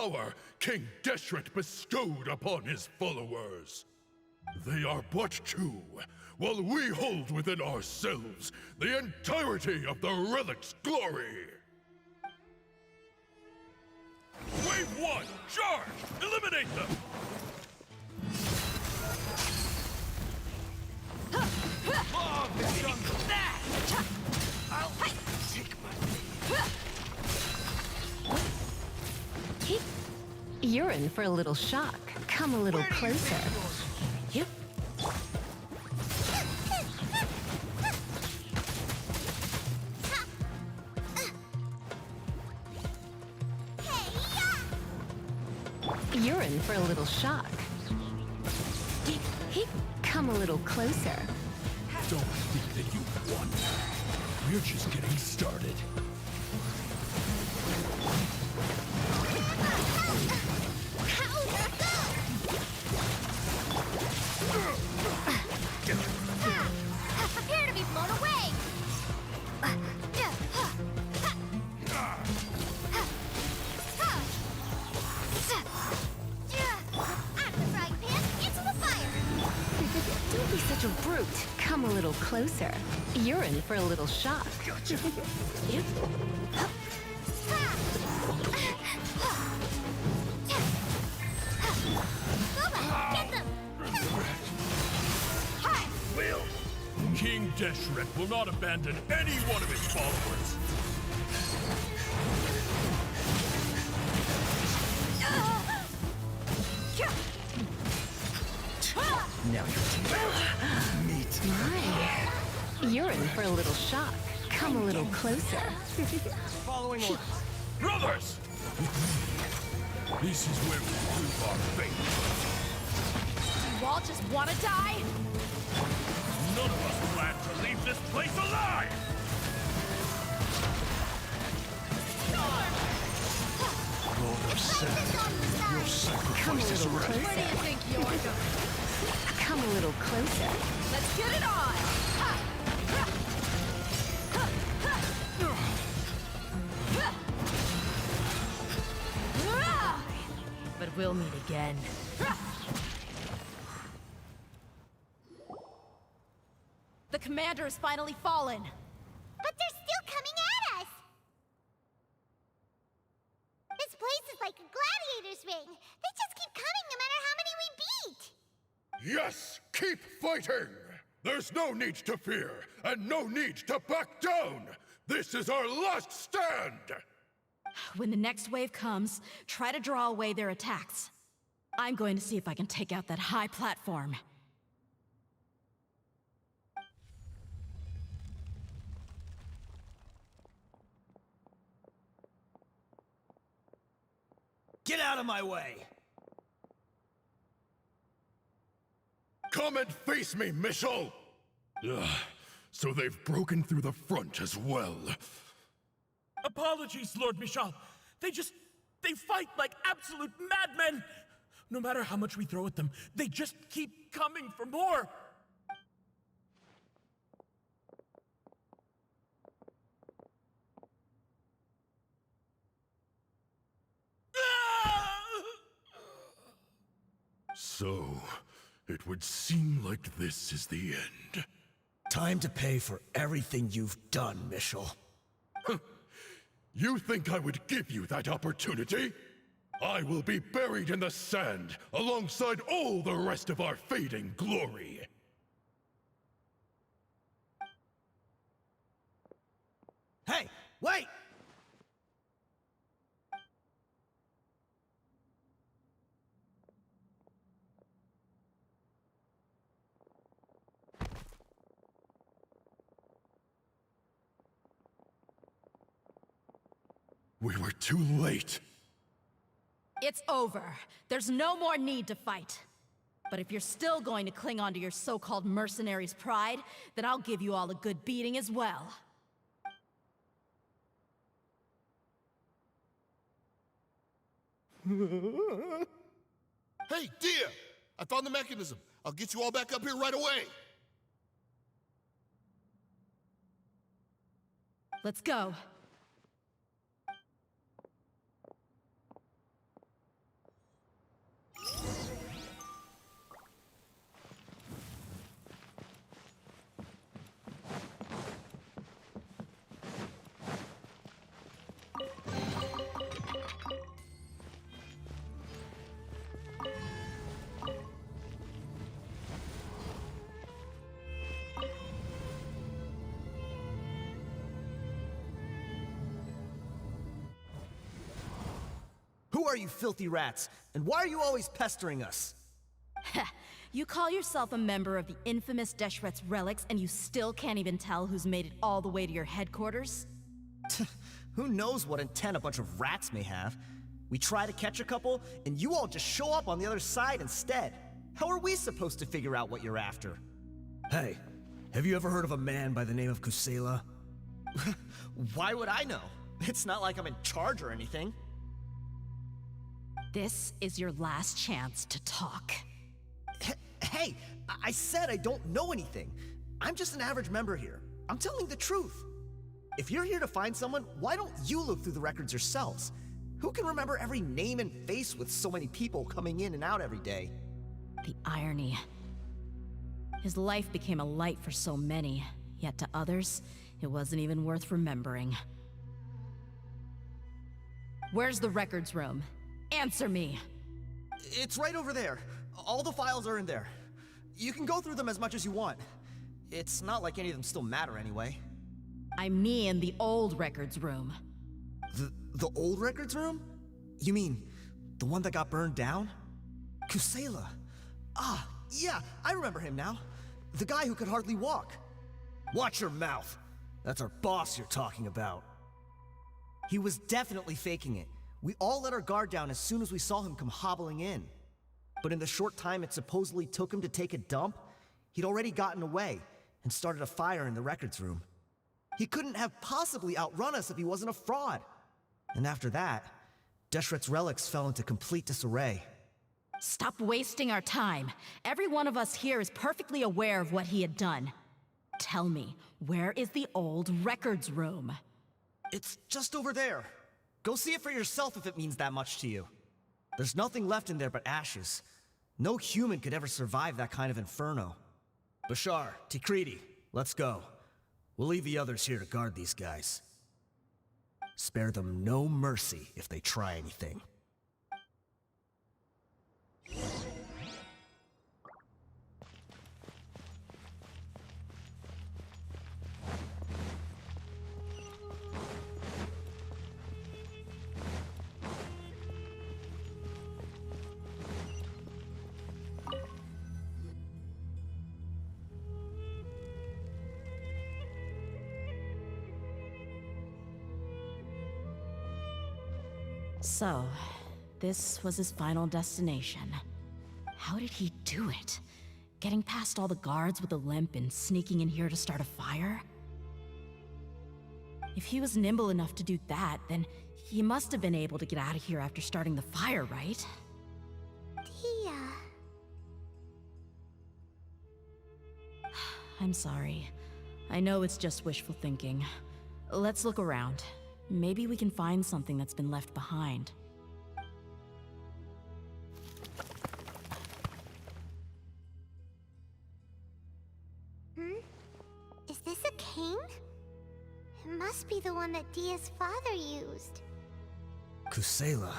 power King Deshret bestowed upon his followers. They are but two, while we hold within ourselves the entirety of the relic's glory. Wave 1, charge! Eliminate them! I'll take my leave. You're in for a little shock. Come a little closer. Yep. You're in for a little shock. Come a little closer. Don't think that you won. We're just getting started. Prepare to be blown away! Out of the frying pan, into the fire! Don't be such a brute. Come a little closer. You're in for a little shock. Yep. Get them! Will! King Deshret will not abandon any one of his followers. Now you're meet. My. You're in for a little shock. Come a little closer. Following orders. Brothers! This is where we prove our fate. You all just want to die? None of us plan to leave this place alive! Lord of Seth, your sacrifice is ready. Where do you think you're going? Come a little closer. Let's get it on! Ha! But we'll meet again. The commander has finally fallen. But they're still coming at us! This place is like a gladiator's ring. They just keep coming no matter how many we beat! Yes! Keep fighting! There's no need to fear, and no need to back down! This is our last stand! When the next wave comes, try to draw away their attacks. I'm going to see if I can take out that high platform. Get out of my way! Come and face me, Michel! So they've broken through the front as well. Apologies, Lord Michal. They fight like absolute madmen! No matter how much we throw at them, they just keep coming for more! So, it would seem like this is the end. Time to pay for everything you've done, Michel. You think I would give you that opportunity? I will be buried in the sand alongside all the rest of our fading glory. Hey, wait! We were too late. It's over. There's no more need to fight. But if you're still going to cling on to your so-called mercenary's pride, then I'll give you all a good beating as well. Hey, dear! I found the mechanism. I'll get you all back up here right away. Let's go. are you filthy rats? And why are you always pestering us? You call yourself a member of the infamous Deshret's relics, and you still can't even tell who's made it all the way to your headquarters? Who knows what intent a bunch of rats may have? We try to catch a couple, and you all just show up on the other side instead. How are we supposed to figure out what you're after? Hey, have you ever heard of a man by the name of Kusela? Why would I know? It's not like I'm in charge or anything. This is your last chance to talk. Hey, I said I don't know anything. I'm just an average member here. I'm telling the truth. If you're here to find someone, why don't you look through the records yourselves? Who can remember every name and face with so many people coming in and out every day? The irony. His life became a light for so many, yet to others, it wasn't even worth remembering. Where's the records room? Answer me! It's right over there. All the files are in there. You can go through them as much as you want. It's not like any of them still matter anyway. I mean the old records room. The old records room? You mean the one that got burned down? Kusela. Ah, yeah, I remember him now. The guy who could hardly walk. Watch your mouth. That's our boss you're talking about. He was definitely faking it. We all let our guard down as soon as we saw him come hobbling in. But in the short time it supposedly took him to take a dump, he'd already gotten away and started a fire in the records room. He couldn't have possibly outrun us if he wasn't a fraud. And after that, Deshret's relics fell into complete disarray. Stop wasting our time. Every one of us here is perfectly aware of what he had done. Tell me, where is the old records room? It's just over there. Go see it for yourself if it means that much to you. There's nothing left in there but ashes. No human could ever survive that kind of inferno. Bashar, Tikriti, let's go. We'll leave the others here to guard these guys. Spare them no mercy if they try anything. So, this was his final destination. How did he do it? Getting past all the guards with a limp and sneaking in here to start a fire? If he was nimble enough to do that, then he must have been able to get out of here after starting the fire, right? Tia. I'm sorry. I know it's just wishful thinking. Let's look around. Maybe we can find something that's been left behind. Is this a cane? It must be the one that Dia's father used. Kusela.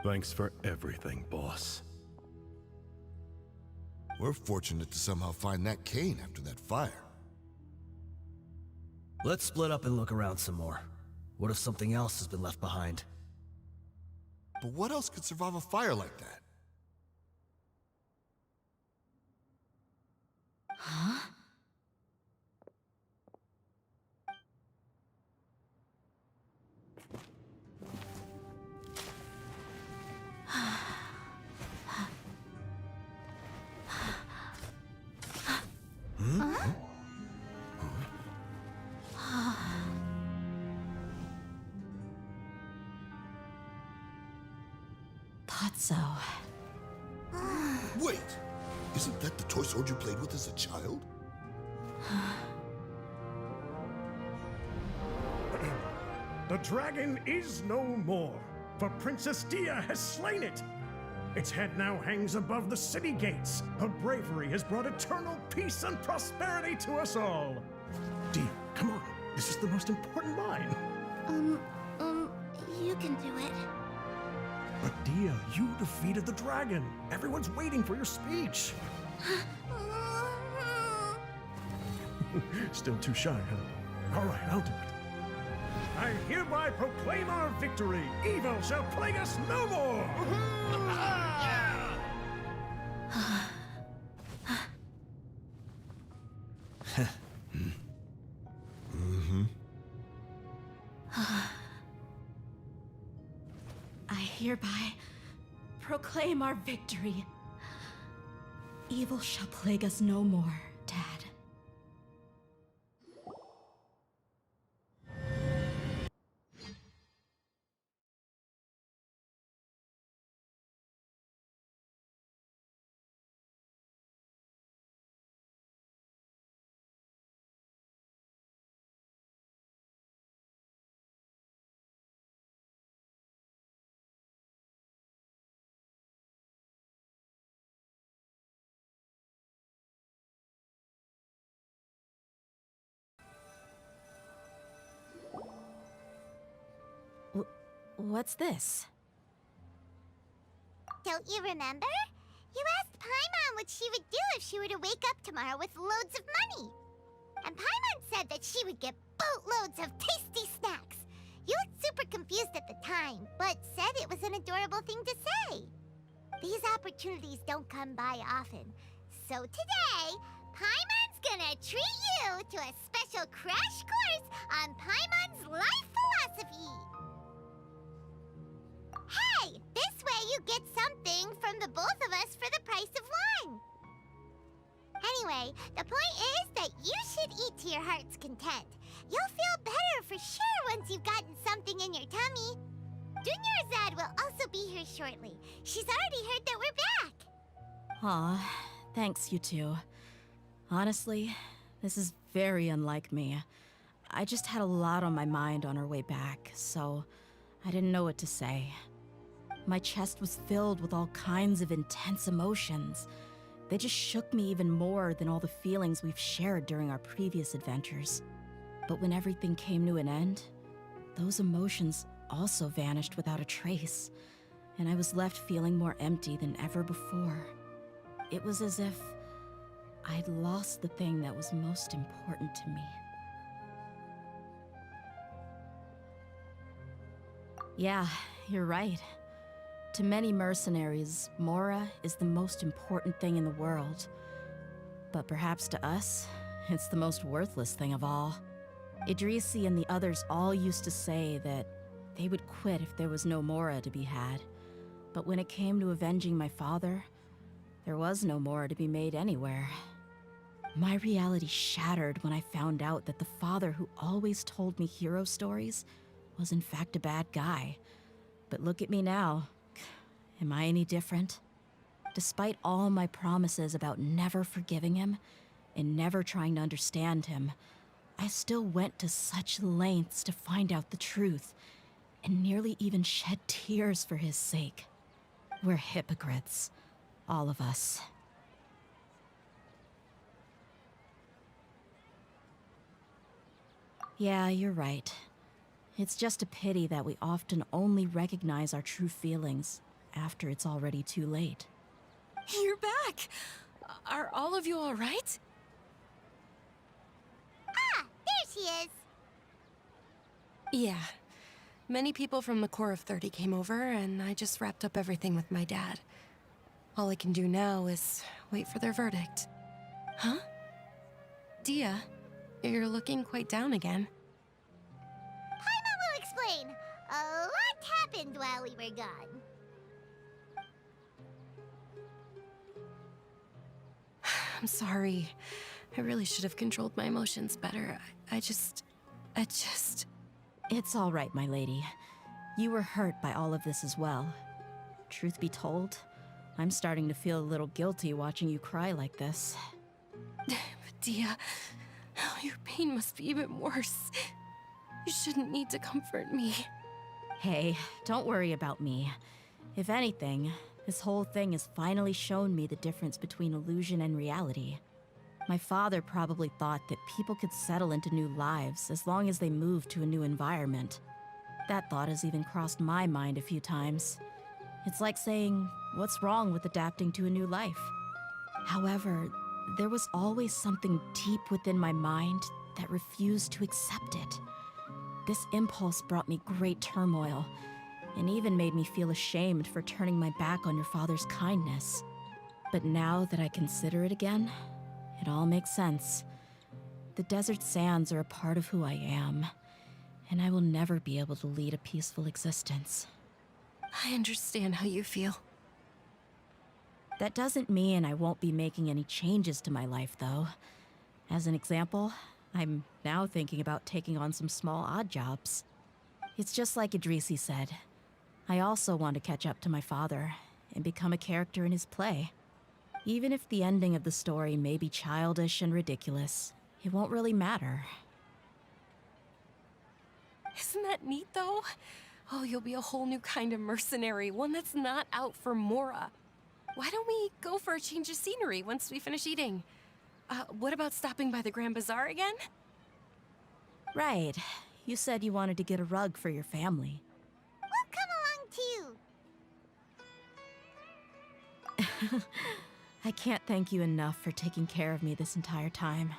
Thanks for everything, boss. We're fortunate to somehow find that cane after that fire. Let's split up and look around some more. What if something else has been left behind? But what else could survive a fire like that? Huh? Thought so. Wait! Isn't that the toy sword you played with as a child? The dragon is no more, for Princess Dia has slain it. Its head now hangs above the city gates. Her bravery has brought eternal peace and prosperity to us all. Dia, come on. This is the most important line. You can do it. But Dia, you defeated the dragon. Everyone's waiting for your speech. Still too shy, huh? All right, I'll do it. I hereby proclaim our victory. Evil shall plague us no more. I hereby proclaim our victory. Evil shall plague us no more, Dad. What's this? Don't you remember? You asked Paimon what she would do if she were to wake up tomorrow with loads of money. And Paimon said that she would get boatloads of tasty snacks. You looked super confused at the time, but said it was an adorable thing to say. These opportunities don't come by often. So today, Paimon's gonna treat you to a special crash course on Paimon's life philosophy. Hey, this way you get something from the both of us for the price of one. Anyway, the point is that you should eat to your heart's content. You'll feel better for sure once you've gotten something in your tummy. Dunyarzad will also be here shortly. She's already heard that we're back. Aw, thanks, you two. Honestly, this is very unlike me. I just had a lot on my mind on our way back, so I didn't know what to say. My chest was filled with all kinds of intense emotions. They just shook me even more than all the feelings we've shared during our previous adventures. But when everything came to an end, those emotions also vanished without a trace, and I was left feeling more empty than ever before. It was as if I'd lost the thing that was most important to me. Yeah, you're right. To many mercenaries, Mora is the most important thing in the world. But perhaps to us, it's the most worthless thing of all. Idrisi and the others all used to say that they would quit if there was no Mora to be had. But when it came to avenging my father, there was no Mora to be made anywhere. My reality shattered when I found out that the father who always told me hero stories was in fact a bad guy. But look at me now. Am I any different? Despite all my promises about never forgiving him and never trying to understand him, I still went to such lengths to find out the truth and nearly even shed tears for his sake. We're hypocrites, all of us. Yeah, you're right. It's just a pity that we often only recognize our true feelings after it's already too late. You're back! Are all of you all right? Ah, there she is. Yeah. Many people from the Corps of 30 came over, and I just wrapped up everything with my dad. All I can do now is wait for their verdict. Huh? Dia, you're looking quite down again. Paimon will explain. A lot happened while we were gone. I'm sorry. I really should have controlled my emotions better. I just... It's all right, my lady. You were hurt by all of this as well. Truth be told, I'm starting to feel a little guilty watching you cry like this. Dia, your pain must be even worse. You shouldn't need to comfort me. Hey, don't worry about me. If anything, this whole thing has finally shown me the difference between illusion and reality. My father probably thought that people could settle into new lives as long as they moved to a new environment. That thought has even crossed my mind a few times. It's like saying, what's wrong with adapting to a new life? However, there was always something deep within my mind that refused to accept it. This impulse brought me great turmoil, and even made me feel ashamed for turning my back on your father's kindness. But now that I consider it again, it all makes sense. The desert sands are a part of who I am, and I will never be able to lead a peaceful existence. I understand how you feel. That doesn't mean I won't be making any changes to my life, though. As an example, I'm now thinking about taking on some small odd jobs. It's just like Idrisi said. I also want to catch up to my father and become a character in his play. Even if the ending of the story may be childish and ridiculous, it won't really matter. Isn't that neat, though? Oh, you'll be a whole new kind of mercenary, one that's not out for Mora. Why don't we go for a change of scenery once we finish eating? What about stopping by the Grand Bazaar again? Right. You said you wanted to get a rug for your family. We'll come along too. I can't thank you enough for taking care of me this entire time.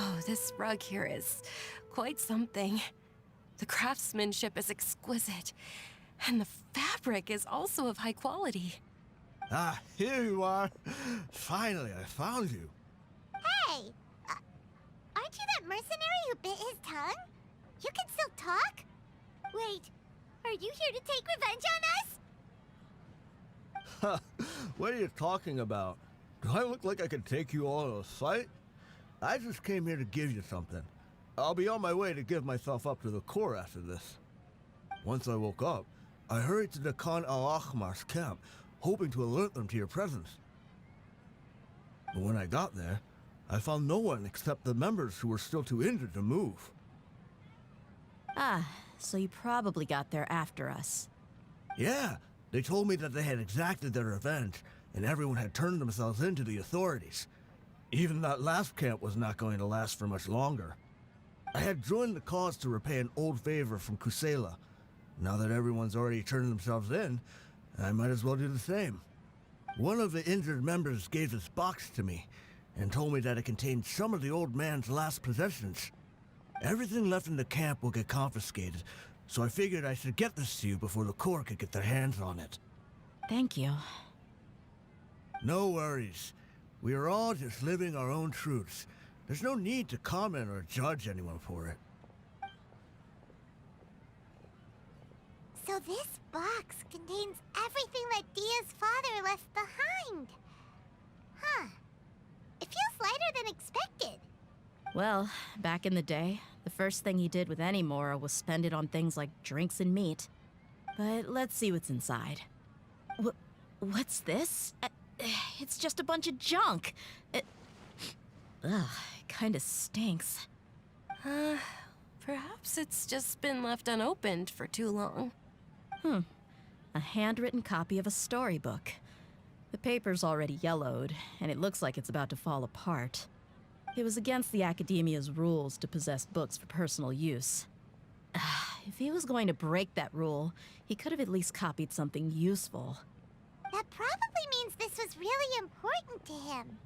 Oh, this rug here is quite something. The craftsmanship is exquisite, and the fabric is also of high quality. Ah, here you are. Finally, I found you. Hey! Aren't you that mercenary who bit his tongue? You can still talk? Wait, are you here to take revenge on us? What are you talking about? Do I look like I could take you all in a fight? I just came here to give you something. I'll be on my way to give myself up to the Corps after this. Once I woke up, I hurried to the Khan al-Ahmar's camp, hoping to alert them to your presence. But when I got there, I found no one except the members who were still too injured to move. Ah, so you probably got there after us. Yeah, they told me that they had exacted their revenge, and everyone had turned themselves in to the authorities. Even that last camp was not going to last for much longer. I had joined the cause to repay an old favor from Kusela. Now that everyone's already turned themselves in, I might as well do the same. One of the injured members gave this box to me, and told me that it contained some of the old man's last possessions. Everything left in the camp will get confiscated, so I figured I should get this to you before the Corps could get their hands on it. Thank you. No worries. We are all just living our own truths. There's no need to comment or judge anyone for it. So this box contains everything that Dia's father left behind. Huh. It feels lighter than expected. Well, back in the day, the first thing he did with any Mora was spend it on things like drinks and meat. But let's see what's inside. What's this? It's just a bunch of junk. It kinda stinks. Perhaps it's just been left unopened for too long. A handwritten copy of a storybook. The paper's already yellowed, and it looks like it's about to fall apart. It was against the Academia's rules to possess books for personal use. If he was going to break that rule, he could have at least copied something useful. That probably means this was really important to him.